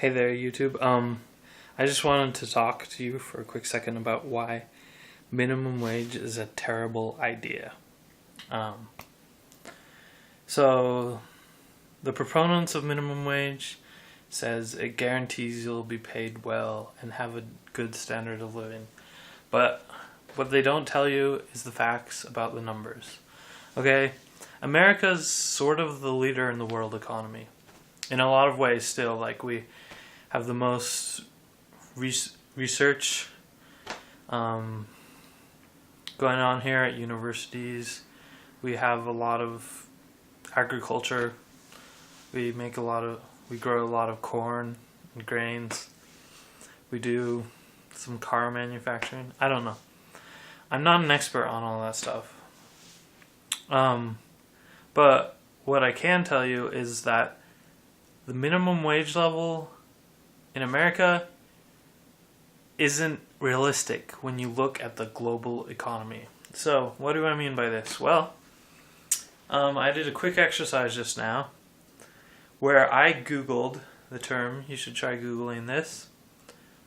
Hey there, YouTube. I just wanted to talk to you for a quick second about why minimum wage is a terrible idea. So, the proponents of minimum wage says it guarantees you'll be paid well and have a good standard of living. But what they don't tell you is the facts about the numbers. Okay? America's sort of the leader in the world economy. In a lot of ways still, like we have the most research going on here at universities. We have a lot of agriculture. We grow a lot of corn and grains. We do some car manufacturing. I don't know. I'm not an expert on all that stuff. But what I can tell you is that the minimum wage level in America isn't realistic when you look at the global economy. So, what do I mean by this? Well, I did a quick exercise just now where I Googled the term, you should try Googling this,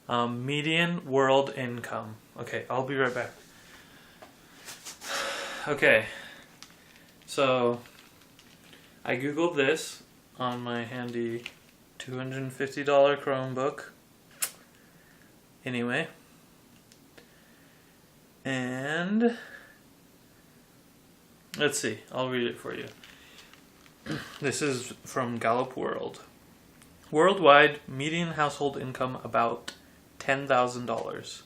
median world income. Okay, I'll be right back. Okay, so I Googled this on my handy $250 Chromebook. Anyway. And let's see, I'll read it for you. This is from Gallup World. Worldwide median household income about $10,000.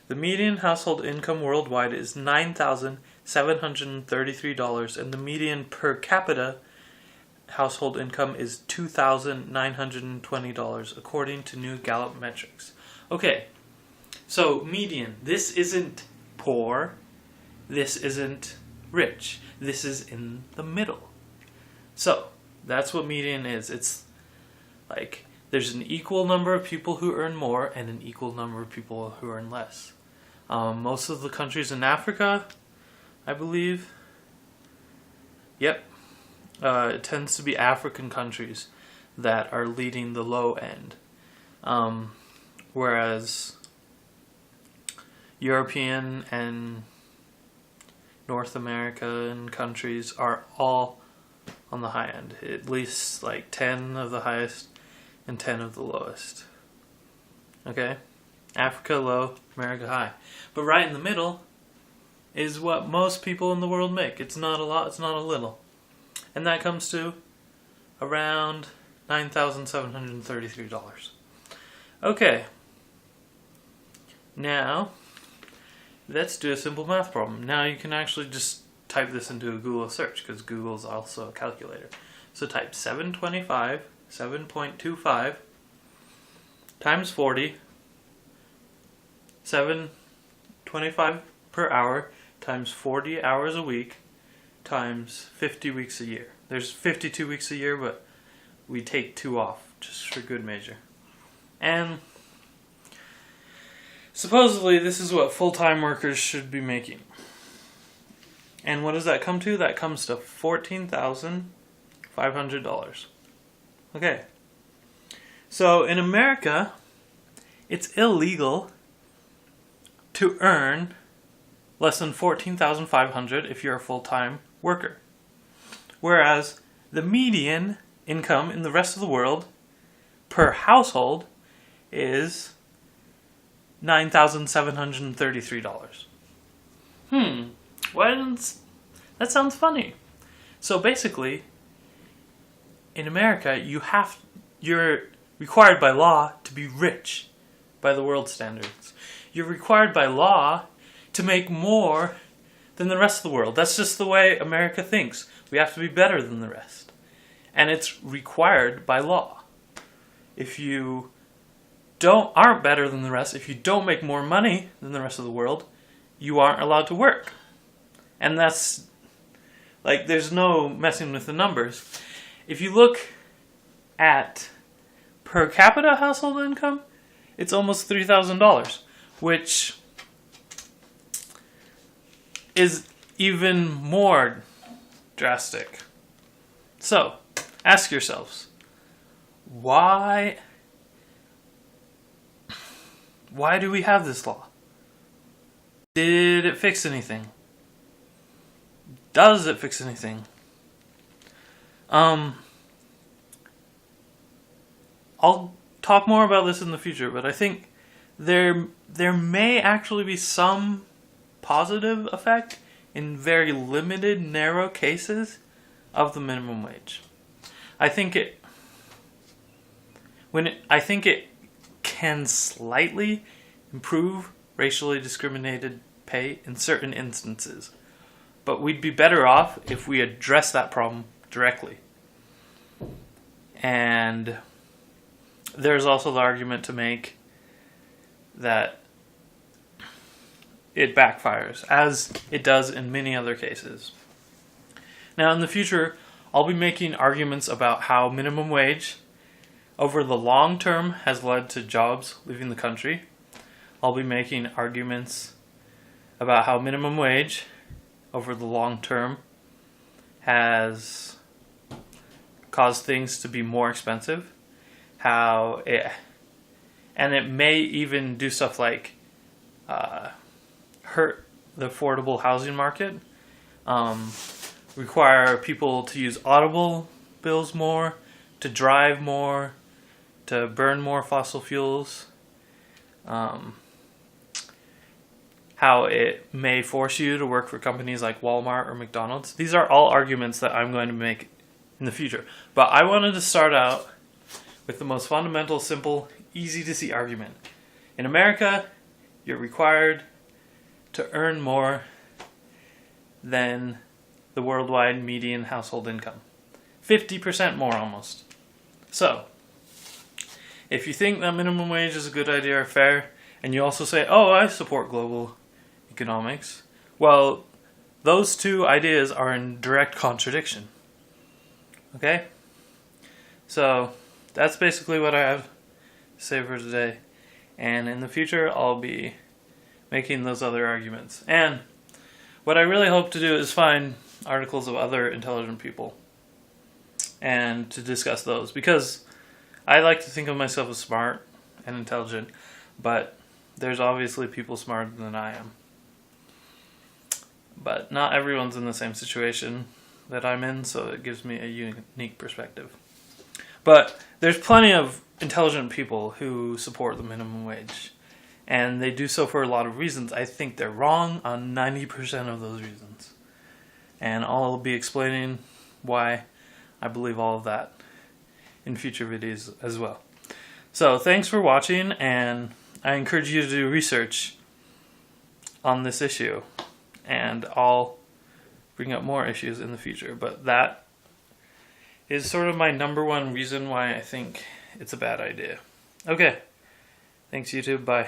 The median household income worldwide is $9,733, and the median per capita household income is $2,920, according to new Gallup metrics. Okay, so median. This isn't poor. This isn't rich. This is in the middle. So, that's what median is. It's like there's an equal number of people who earn more and an equal number of people who earn less. Most of the countries in Africa, I believe. Yep. It tends to be African countries that are leading the low end. Whereas European and North American countries are all on the high end. At least like 10 of the highest and 10 of the lowest. Okay? Africa low, America high. But right in the middle is what most people in the world make. It's not a lot, it's not a little. And that comes to around $9,733. Okay. Now, let's do a simple math problem. Now you can actually just type this into a Google search, because Google is also a calculator. So type 7.25 times 40, 7.25 per hour times 40 hours a week times 50 weeks a year. There's 52 weeks a year, but we take 2 off just for good measure. And supposedly this is what full-time workers should be making. And what does that come to? That comes to $14,500. Okay. So in America, it's illegal to earn less than $14,500 if you're a full-time worker. Whereas the median income in the rest of the world per household is $9,733. That sounds funny. So basically, in America, you're required by law to be rich by the world standards. You're required by law to make more than the rest of the world. That's just the way America thinks. We have to be better than the rest. And it's required by law. If you aren't better than the rest, if you don't make more money than the rest of the world, you aren't allowed to work. And that's, like, there's no messing with the numbers. If you look at per capita household income, it's almost $3,000, which is even more drastic. So, Ask yourselves, why do we have this law? Did it fix anything? Does it fix anything? I'll talk more about this in the future, but I think there may actually be some positive effect in very limited, narrow cases of the minimum wage. I think it can slightly improve racially discriminated pay in certain instances, but we'd be better off if we address that problem directly. And there's also the argument to make that it backfires, as it does in many other cases. Now, in the future, I'll be making arguments about how minimum wage over the long term has led to jobs leaving the country. I'll be making arguments about how minimum wage over the long term has caused things to be more expensive. It may even do stuff like hurt the affordable housing market, require people to use automobiles more, to drive more, to burn more fossil fuels, how it may force you to work for companies like Walmart or McDonald's. These are all arguments that I'm going to make in the future. But I wanted to start out with the most fundamental, simple, easy to see argument. In America, you're required to earn more than the worldwide median household income. 50% more almost. So, if you think that minimum wage is a good idea or fair, and you also say, oh, I support global economics, well, those two ideas are in direct contradiction. Okay? So, that's basically what I have to say for today. And in the future, I'll be making those other arguments. And what I really hope to do is find articles of other intelligent people and to discuss those, because I like to think of myself as smart and intelligent, but there's obviously people smarter than I am. But not everyone's in the same situation that I'm in, so it gives me a unique perspective. But there's plenty of intelligent people who support the minimum wage, and they do so for a lot of reasons. I think they're wrong on 90% of those reasons. And I'll be explaining why I believe all of that in future videos as well. So thanks for watching, and I encourage you to do research on this issue, and I'll bring up more issues in the future. But that is sort of my number one reason why I think it's a bad idea. Okay. Thanks, YouTube. Bye.